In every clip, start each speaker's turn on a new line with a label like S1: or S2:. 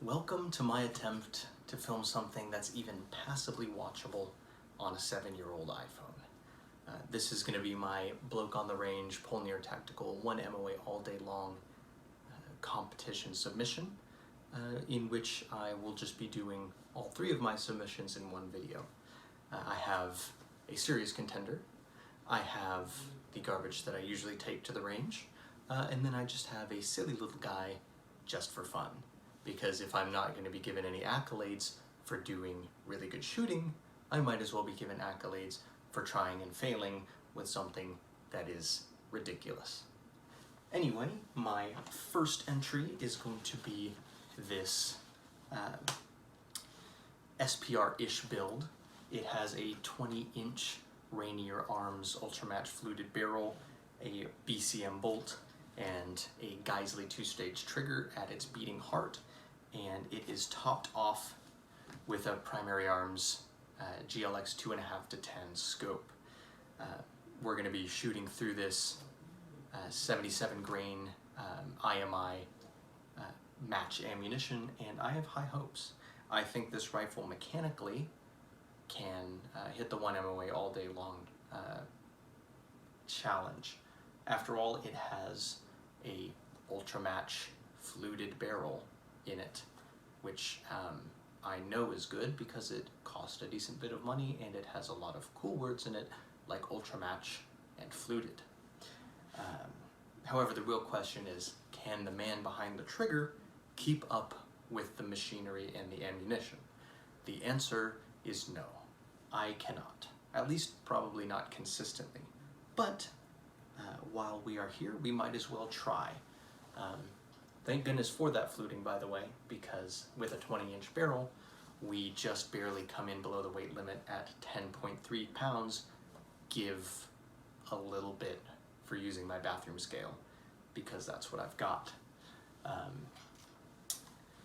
S1: Welcome to my attempt to film something that's even passably watchable on a 7-year-old iPhone. This is going to be my Bloke on the Range Pull Near Tactical 1 MOA all day long competition submission, in which I will just be doing all 3 of my submissions in one video. I have a serious contender, I have the garbage that I usually take to the range, and then I just have a silly little guy just for fun. Because if I'm not going to be given any accolades for doing really good shooting, I might as well be given accolades for trying and failing with something that is ridiculous. Anyway, my first entry is going to be this SPR-ish build. It has a 20-inch Rainier Arms Ultramatch fluted barrel, a BCM bolt, and a Geisley 2-stage trigger at its beating heart, and it is topped off with a Primary Arms GLX 2.5 to 10 scope. We're going to be shooting through this 77 grain IMI match ammunition, and I have high hopes. I think this rifle mechanically can hit the 1 MOA all day long challenge. After all, it has a Ultramatch fluted barrel in it, which I know is good because it cost a decent bit of money and it has a lot of cool words in it like Ultramatch and fluted. However, the real question is, can the man behind the trigger keep up with the machinery and the ammunition? The answer is no, I cannot. At least probably not consistently. But while we are here, we might as well try. Thank goodness for that fluting, by the way, because with a 20-inch barrel, we just barely come in below the weight limit at 10.3 pounds. Give a little bit for using my bathroom scale, because that's what I've got.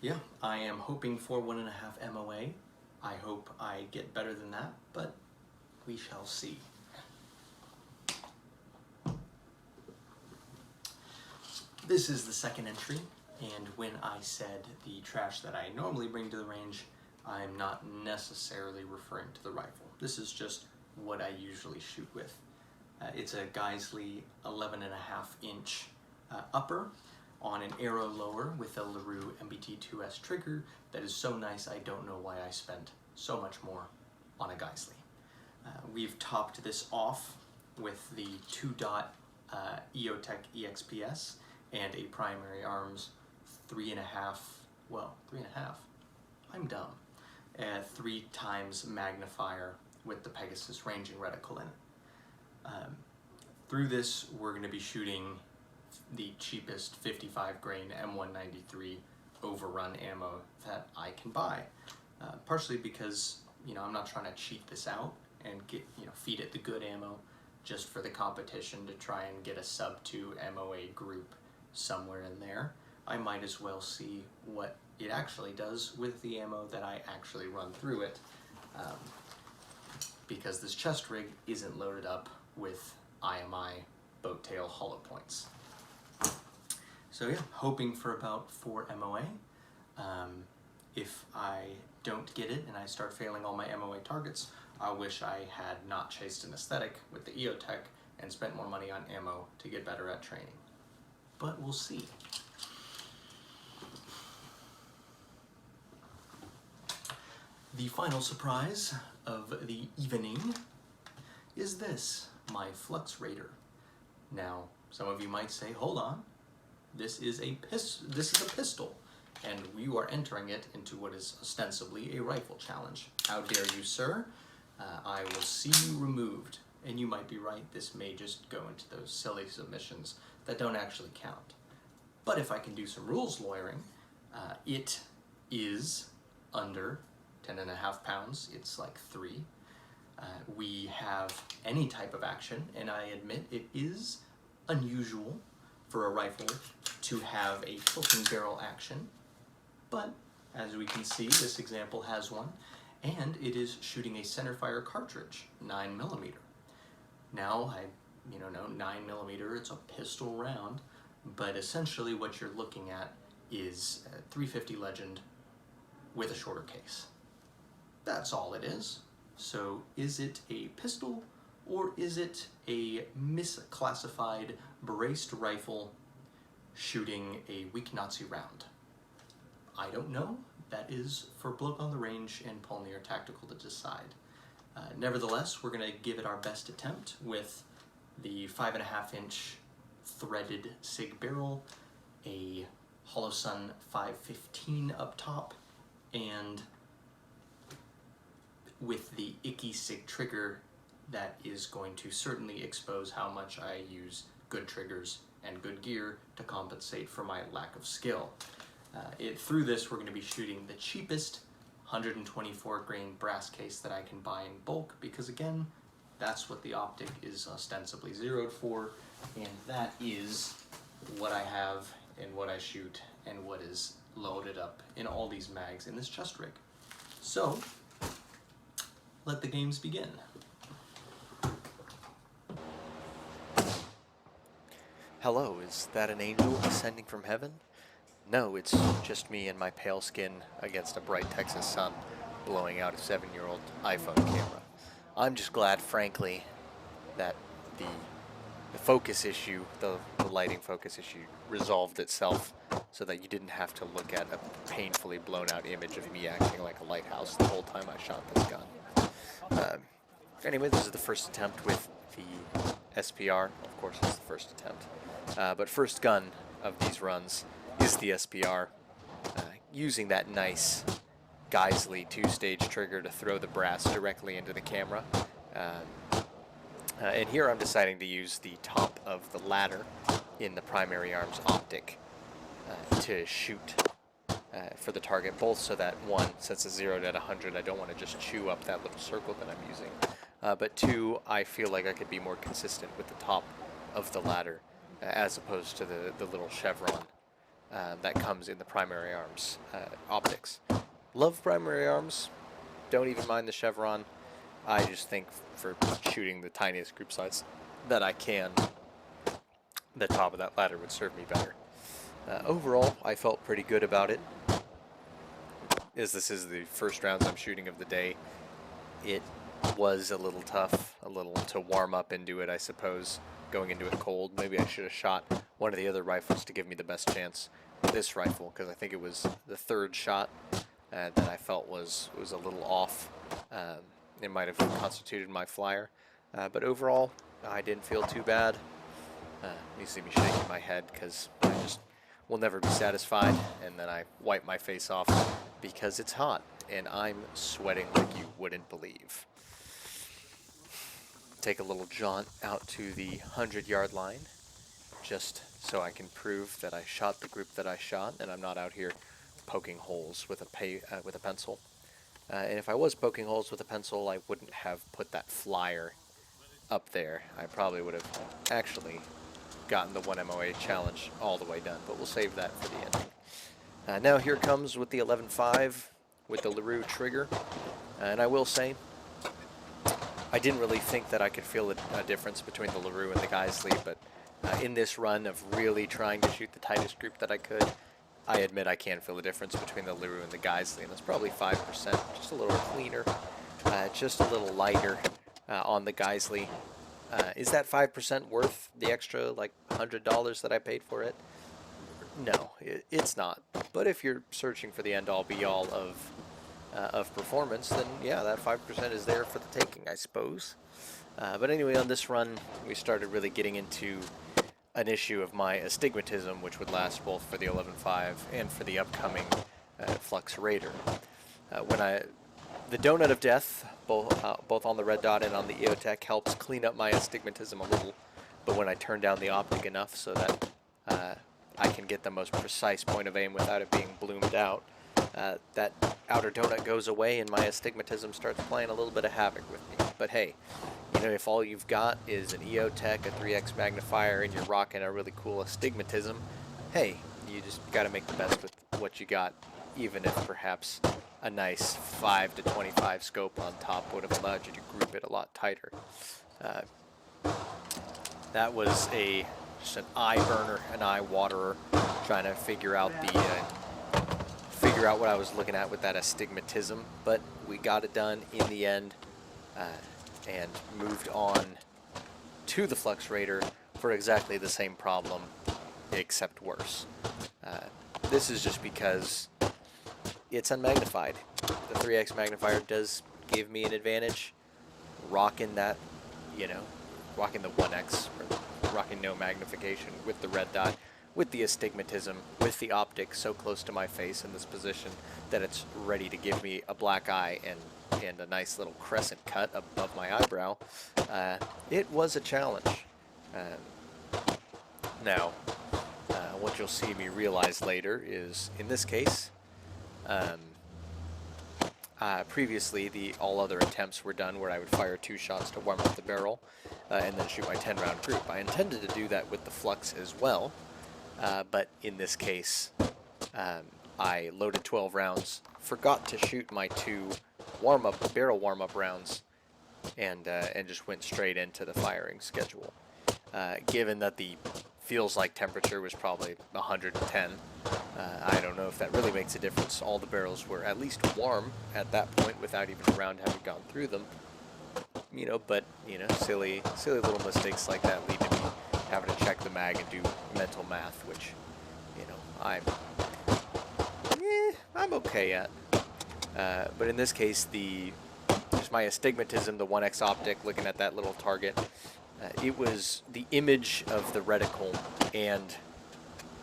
S1: Yeah, I am hoping for 1.5 MOA. I hope I get better than that, but we shall see. This is the second entry, and when I said the trash that I normally bring to the range, I'm not necessarily referring to the rifle. This is just what I usually shoot with. It's a Geisley 11.5-inch upper on an arrow lower with a LaRue MBT-2S trigger that is so nice I don't know why I spent so much more on a Geisley. We've topped this off with the 2-dot EOTech EXPS and a Primary Arms 3.5, I'm dumb, 3 times magnifier with the Pegasus ranging reticle in it. Through this, we're going to be shooting the cheapest 55 grain M193 overrun ammo that I can buy. Partially because, I'm not trying to cheat this out and get, feed it the good ammo just for the competition to try and get a sub-2 MOA group somewhere in there. I might as well see what it actually does with the ammo that I actually run through it, because this chest rig isn't loaded up with IMI boat tail hollow points. So yeah, hoping for about 4 MOA. If I don't get it and I start failing all my MOA targets, I wish I had not chased an aesthetic with the EOTech and spent more money on ammo to get better at training. But we'll see. The final surprise of the evening is this, my Flux Raider. Now, some of you might say, hold on, this is a pistol, and you are entering it into what is ostensibly a rifle challenge. How dare you, sir? I will see you removed. And you might be right, this may just go into those silly submissions that don't actually count. But if I can do some rules lawyering, it is under 10.5 pounds, it's like 3. We have any type of action, and I admit it is unusual for a rifle to have a tilting barrel action, but as we can see, this example has one, and it is shooting a centerfire cartridge, 9mm. Now, know 9mm, it's a pistol round, but essentially what you're looking at is 350 Legend with a shorter case. That's all it is. So is it a pistol or is it a misclassified braced rifle shooting a weak Nazi round? I don't know. That is for Bloke on the Range and Polnier Tactical to decide. Nevertheless, we're going to give it our best attempt with the 5.5-inch threaded SIG barrel, a Holosun 515 up top, and with the icky SIG trigger that is going to certainly expose how much I use good triggers and good gear to compensate for my lack of skill. Through this, we're going to be shooting the cheapest 124 grain brass case that I can buy in bulk, because again, that's what the optic is ostensibly zeroed for, and that is what I have and what I shoot and what is loaded up in all these mags in this chest rig. So, let the games begin.
S2: Hello, is that an angel descending from heaven? No, it's just me and my pale skin against a bright Texas sun blowing out a 7-year-old iPhone camera. I'm just glad, frankly, that the focus issue, the lighting focus issue, resolved itself so that you didn't have to look at a painfully blown out image of me acting like a lighthouse the whole time I shot this gun. Anyway, this is the first attempt with the SPR. Of course, it's the first attempt. But first gun of these runs is the SPR, using that nice Geisley 2-stage trigger to throw the brass directly into the camera. And here I'm deciding to use the top of the ladder in the primary arms optic to shoot for the target, both so that, one, since it's zeroed at 100, I don't want to just chew up that little circle that I'm using, but two, I feel like I could be more consistent with the top of the ladder as opposed to the little chevron that comes in the primary arms optics. Love primary arms, don't even mind the chevron. I just think for shooting the tiniest group size that I can, the top of that ladder would serve me better. Overall, I felt pretty good about it. As this is the first rounds I'm shooting of the day, it was a little tough, a little to warm up into it, I suppose, going into it cold. Maybe I should have shot one of the other rifles to give me the best chance with this rifle, because I think it was the third shot that I felt was a little off. It might have constituted my flyer, but overall, I didn't feel too bad. You see me shaking my head because I just will never be satisfied, and then I wipe my face off because it's hot and I'm sweating like you wouldn't believe. Take a little jaunt out to the 100-yard line just so I can prove that I shot the group that I shot and I'm not out here poking holes with a pencil. And if I was poking holes with a pencil, I wouldn't have put that flyer up there. I probably would have actually gotten the 1 MOA challenge all the way done, but we'll save that for the ending. Now here comes with the 11.5 with the LaRue trigger, and I will say I didn't really think that I could feel a difference between the LaRue and the Geisley, but in this run of really trying to shoot the tightest group that I could, I admit I can feel the difference between the LaRue and the Geisley, and it's probably 5%, just a little cleaner, just a little lighter on the Geisley. Is that 5% worth the extra, like, $100 that I paid for it? No, it's not. But if you're searching for the end-all, be-all of performance, then yeah, that 5% is there for the taking, I suppose. But anyway, on this run, we started really getting into an issue of my astigmatism, which would last both for the 11.5 and for the upcoming Flux Raider. The donut of death, both on the red dot and on the EOTech, helps clean up my astigmatism a little, but when I turn down the optic enough so that I can get the most precise point of aim without it being bloomed out, that outer donut goes away and my astigmatism starts playing a little bit of havoc with me. But hey, you know, if all you've got is an EOTech, a 3x magnifier, and you're rocking a really cool astigmatism, hey, you just got to make the best with what you got, even if perhaps a nice 5 to 25 scope on top would have allowed you to group it a lot tighter. That was just an eye burner, an eye waterer, trying to figure figure out what I was looking at with that astigmatism, but we got it done in the end, and moved on to the Flux Raider for exactly the same problem, except worse. This is just because it's unmagnified. The 3x magnifier does give me an advantage. Rocking that, rocking the 1x, or rocking no magnification with the red dot, with the astigmatism, with the optic so close to my face in this position that it's ready to give me a black eye and a nice little crescent cut above my eyebrow. It was a challenge. Now, what you'll see me realize later is, in this case, previously all other attempts were done where I would fire 2 shots to warm up the barrel and then shoot my 10-round group. I intended to do that with the Flux as well, but in this case, I loaded 12 rounds, forgot to shoot my 2 barrel warm-up rounds, and just went straight into the firing schedule. Given that the feels like temperature was probably 110, I don't know if that really makes a difference. All the barrels were at least warm at that point without even a round having gone through them. But silly little mistakes like that lead to me having to check the mag and do mental math, which I'm okay at. But in this case, just my astigmatism, the 1x optic, looking at that little target, it was the image of the reticle and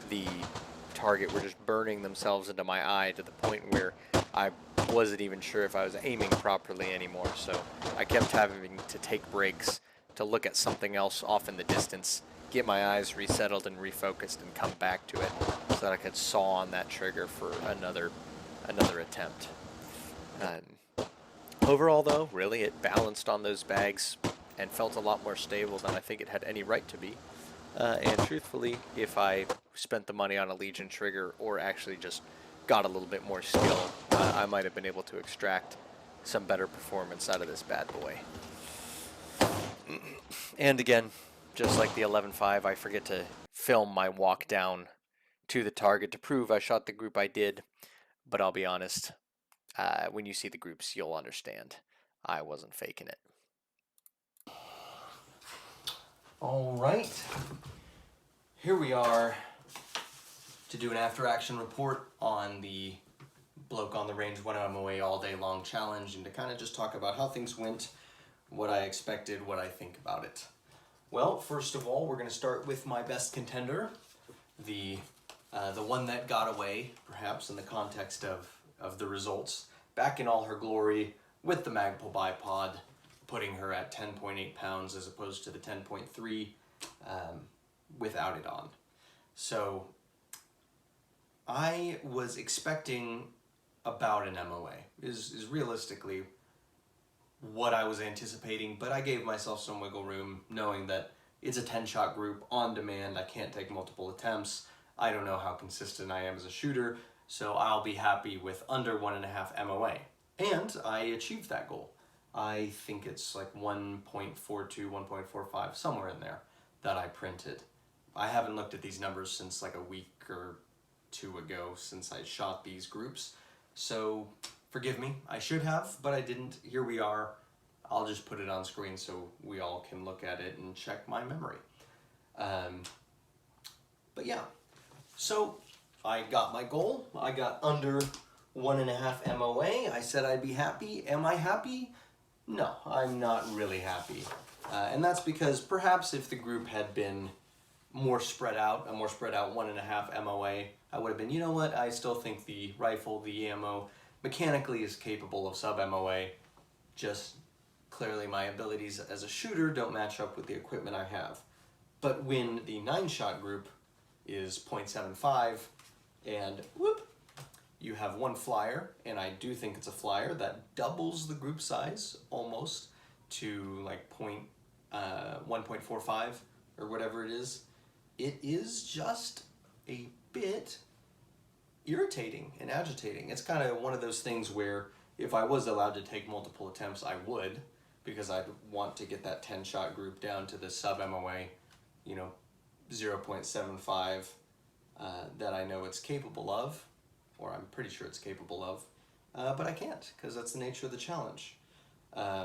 S2: the target were just burning themselves into my eye to the point where I wasn't even sure if I was aiming properly anymore. So I kept having to take breaks to look at something else off in the distance, get my eyes resettled and refocused, and come back to it so that I could saw on that trigger for another attempt. Overall, though, really it balanced on those bags and felt a lot more stable than I think it had any right to be. And truthfully, if I spent the money on a Legion trigger or actually just got a little bit more skill, I might have been able to extract some better performance out of this bad boy. And again, just like the 11.5, I forget to film my walk down to the target to prove I shot the group I did, but I'll be honest, when you see the groups, you'll understand. I wasn't faking it.
S1: All right, here we are to do an after-action report on the Bloke on the Range 1 MOA all day long challenge, and to kind of just talk about how things went, what I expected, what I think about it. Well, first of all, we're going to start with my best contender, the one that got away, perhaps in the context of the results, back in all her glory with the Magpul bipod, putting her at 10.8 pounds as opposed to the 10.3 without it on. So I was expecting about an MOA, is realistically what I was anticipating, but I gave myself some wiggle room knowing that it's a 10-shot group on demand. I can't take multiple attempts. I don't know how consistent I am as a shooter, so I'll be happy with under 1.5 MOA. And I achieved that goal. I think it's like 1.42, 1.45, somewhere in there that I printed. I haven't looked at these numbers since like a week or 2 ago since I shot these groups. So forgive me, I should have, but I didn't. Here we are. I'll just put it on screen so we all can look at it and check my memory. But yeah, so I got my goal. I got under 1.5 MOA. I said I'd be happy. Am I happy? No, I'm not really happy. And that's because perhaps if the group had been more spread out, a more spread out 1.5 MOA, I would have been, you know what, I still think the rifle, the ammo, mechanically is capable of sub-MOA, just clearly my abilities as a shooter don't match up with the equipment I have. But when the 9-shot group is 0.75 and whoop, you have 1 flyer, and I do think it's a flyer that doubles the group size almost to like 1.45 or whatever it is just a bit irritating and agitating. It's kind of one of those things where if I was allowed to take multiple attempts, I would, because I'd want to get that 10-shot group down to the sub-MOA, 0.75 that I know it's capable of. or I'm pretty sure it's capable of, but I can't, because that's the nature of the challenge.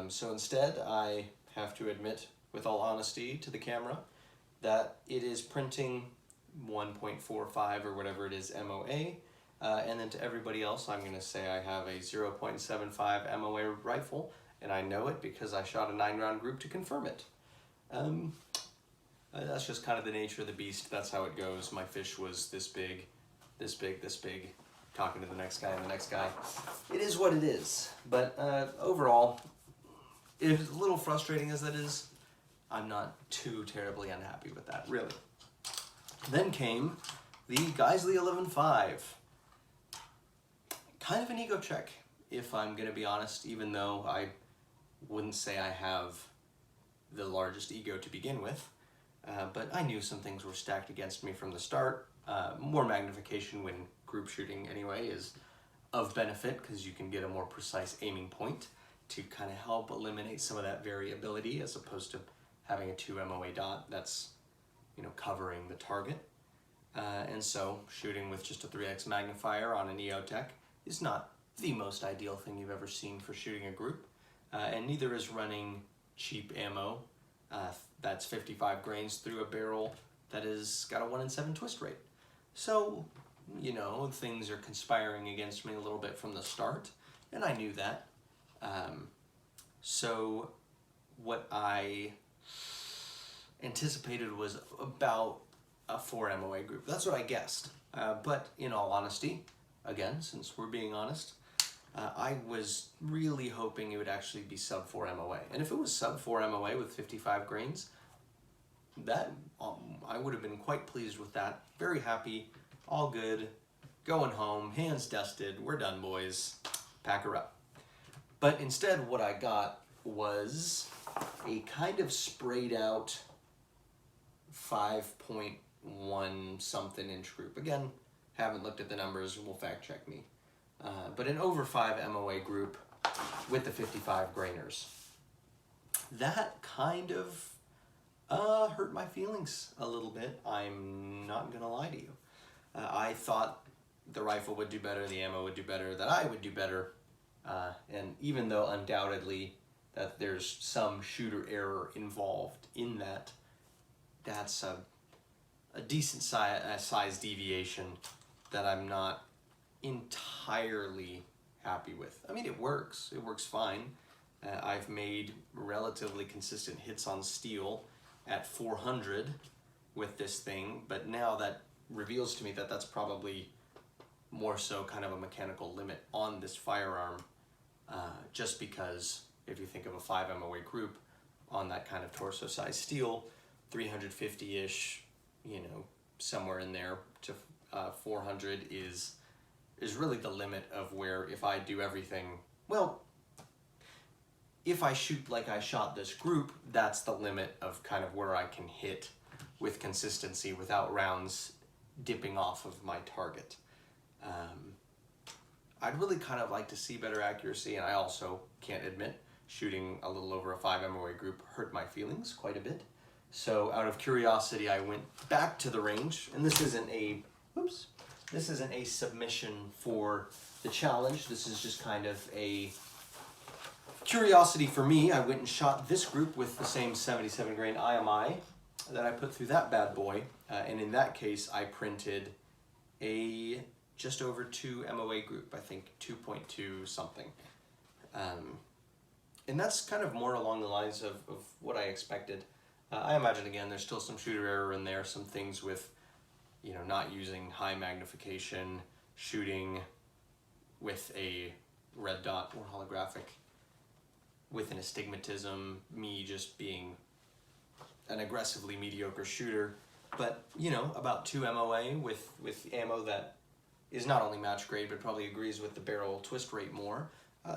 S1: So instead, I have to admit, with all honesty to the camera, that it is printing 1.45 or whatever it is MOA, and then to everybody else, I'm going to say I have a 0.75 MOA rifle, and I know it because I shot a 9-round group to confirm it. That's just kind of the nature of the beast. That's how it goes. My fish was this big, this big, this big, talking to the next guy and the next guy. It is what it is. But overall, as little frustrating as that is, I'm not too terribly unhappy with that, really. Then came the Geisley 11.5. Kind of an ego check, if I'm going to be honest, even though I wouldn't say I have the largest ego to begin with. But I knew some things were stacked against me from the start. More magnification when group shooting anyway is of benefit because you can get a more precise aiming point to kind of help eliminate some of that variability as opposed to having a 2 MOA dot that's, you know, covering the target. And so shooting with just a 3x magnifier on an EOTech is not the most ideal thing you've ever seen for shooting a group. And neither is running cheap ammo that's 55 grains through a barrel that has got a 1 in 7 twist rate. So, you know, things are conspiring against me a little bit from the start, and I knew that. So what I anticipated was about a 4 MOA group. That's what I guessed. But in all honesty, again, since we're being honest, I was really hoping it would actually be sub 4 MOA. And if it was sub 4 MOA with 55 grains, that I would have been quite pleased with that. Very happy, all good, going home, hands dusted, we're done, boys, pack her up. But instead what I got was a kind of sprayed out 5.1 something inch group. Again, haven't looked at the numbers, will fact check me. But an over 5 MOA group with the 55 grainers. That kind of hurt my feelings a little bit. I'm not gonna lie to you. I thought the rifle would do better, the ammo would do better, that I would do better. And even though undoubtedly that there's some shooter error involved in that, that's a decent size deviation that I'm not entirely happy with. I mean, it works fine. I've made relatively consistent hits on steel at 400 with this thing, but now that reveals to me that that's probably more so kind of a mechanical limit on this firearm, just because if you think of a 5 MOA group on that kind of torso size steel, 350-ish, you know, somewhere in there to 400 is really the limit of where if I do everything, well, if I shoot like I shot this group, that's the limit of kind of where I can hit with consistency without rounds dipping off of my target. I'd really kind of like to see better accuracy, and I also can't admit shooting a little over a 5 MOA group hurt my feelings quite a bit. So out of curiosity, I went back to the range, and this isn't a submission for the challenge. This is just kind of a curiosity for me. I went and shot this group with the same 77 grain IMI that I put through that bad boy, and in that case I printed a just over 2 MOA group, I think 2.2 something. And that's kind of more along the lines of what I expected. I imagine, again, there's still some shooter error in there, some things with, you know, not using high magnification, shooting with a red dot or holographic, with an astigmatism, me just being an aggressively mediocre shooter. But, you know, about 2 MOA with ammo that is not only match grade, but probably agrees with the barrel twist rate more,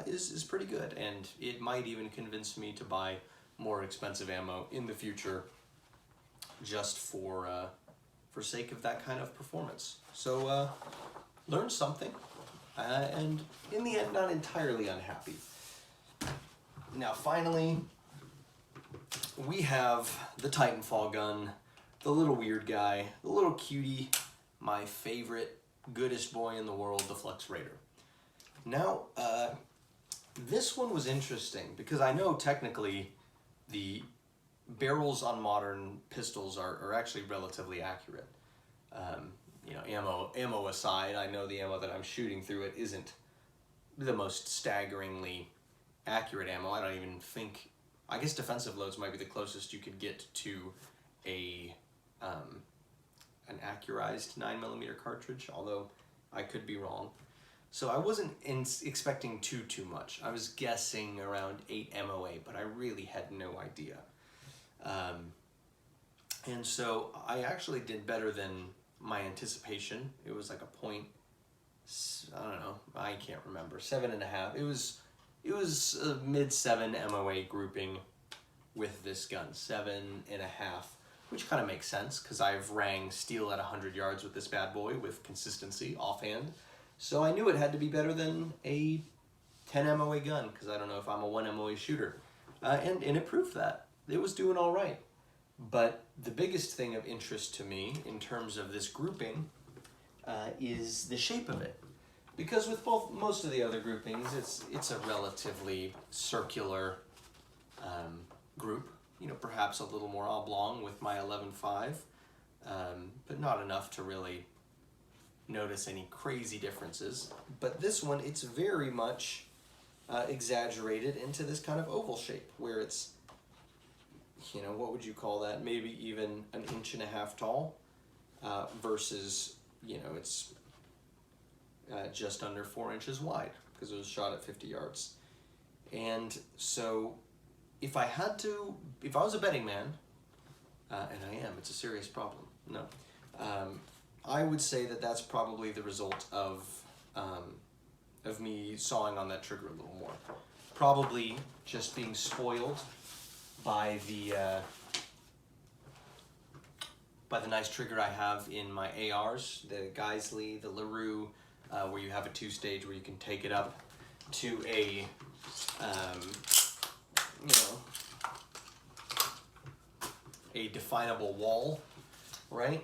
S1: is pretty good. And it might even convince me to buy more expensive ammo in the future just for sake of that kind of performance. So learned something, and in the end not entirely unhappy. Now finally we have the Titanfall gun, the little weird guy, the little cutie, my favorite goodest boy in the world, the Flux Raider. Now, this one was interesting because I know technically the barrels on modern pistols are actually relatively accurate. You know, ammo aside, I know the ammo that I'm shooting through it isn't the most staggeringly accurate ammo. I don't even think, I guess defensive loads might be the closest you could get to a an accurized 9mm cartridge, although I could be wrong. So I wasn't expecting too much. I was guessing around 8 MOA, but I really had no idea. And so I actually did better than my anticipation. It was like a point, I don't know, I can't remember, 7.5. It was a mid-7 MOA grouping with this gun, 7.5, which kind of makes sense because I've rang steel at 100 yards with this bad boy with consistency offhand. So I knew it had to be better than a 10 MOA gun because I don't know if I'm a 1 MOA shooter. And it proved that. It was doing all right. But the biggest thing of interest to me in terms of this grouping is the shape of it. Because with most of the other groupings, it's a relatively circular group. You know, perhaps a little more oblong with my 11.5, but not enough to really notice any crazy differences. But this one, it's very much exaggerated into this kind of oval shape where it's, you know, what would you call that? Maybe even 1.5 inches tall versus, you know, it's just under 4 inches wide because it was shot at 50 yards. And so if I was a betting man, and I am, it's a serious problem, no, I would say that that's probably the result of me sawing on that trigger a little more. Probably just being spoiled by the nice trigger I have in my ARs, the Geisley, the LaRue, where you have a 2-stage where you can take it up to a, you know, a definable wall, right?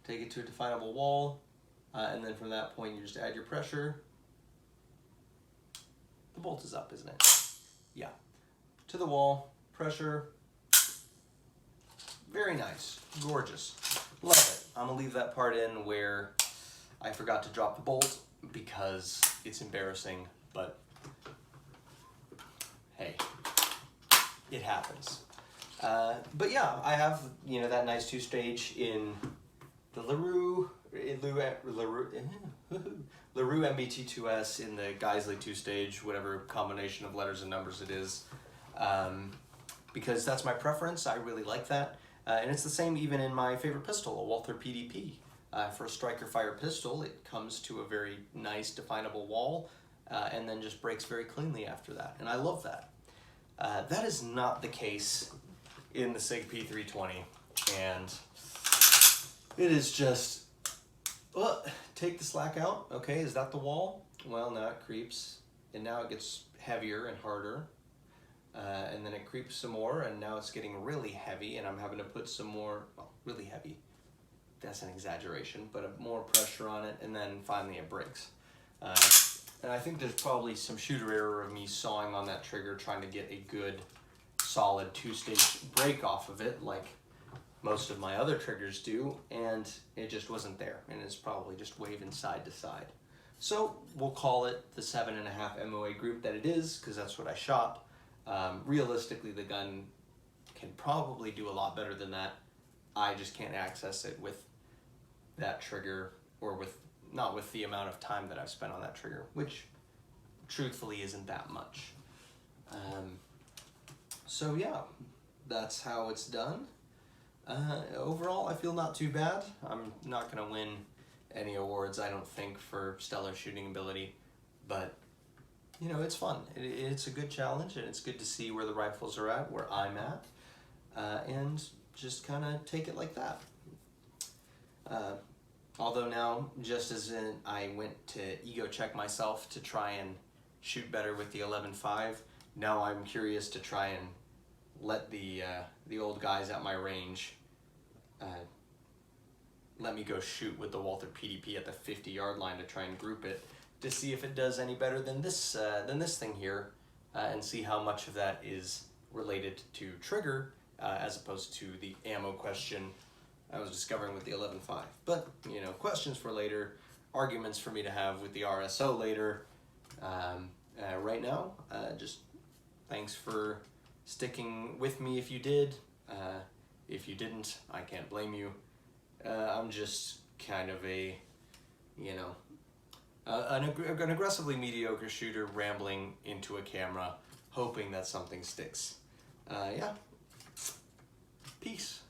S1: Take it to a definable wall, and then from that point you just add your pressure. The bolt is up, isn't it? Yeah. To the wall, pressure. Very nice, gorgeous, love it. I'm gonna leave that part in where I forgot to drop the bolt because it's embarrassing, but hey, it happens. But yeah, I have, you know, that nice 2-stage in the LaRue MBT2S, in the Geisley 2-stage, whatever combination of letters and numbers it is, because that's my preference. I really like that. And it's the same even in my favorite pistol, a Walther PDP. For a striker fire pistol, it comes to a very nice definable wall and then just breaks very cleanly after that. And I love that. That is not the case in the SIG P320. And it is just, take the slack out. Okay, is that the wall? Well, now it creeps. And now it gets heavier and harder. And then it creeps some more, and now it's getting really heavy, and I'm having to put some more, well, really heavy, that's an exaggeration, but more pressure on it, and then finally it breaks. And I think there's probably some shooter error of me sawing on that trigger, trying to get a good, solid 2-stage break off of it, like most of my other triggers do, and it just wasn't there, and it's probably just waving side to side. So we'll call it the 7.5 MOA group that it is, because that's what I shot. Realistically, the gun can probably do a lot better than that. I just can't access it with that trigger, or not with the amount of time that I've spent on that trigger, which truthfully isn't that much. So yeah, that's how it's done. Overall, I feel not too bad. I'm not going to win any awards, I don't think, for stellar shooting ability, but you know, it's fun. It's a good challenge, and it's good to see where the rifles are at, where I'm at, and just kind of take it like that. Although now, just as I went to ego check myself to try and shoot better with the 11.5, now I'm curious to try and let the old guys at my range let me go shoot with the Walther PDP at the 50-yard line to try and group it to see if it does any better than this thing here, and see how much of that is related to trigger as opposed to the ammo question I was discovering with the 11.5. But, you know, questions for later, arguments for me to have with the RSO later. Right now, just thanks for sticking with me if you did. If you didn't, I can't blame you. I'm just kind of a, you know, an aggressively mediocre shooter rambling into a camera, hoping that something sticks. Yeah. Peace.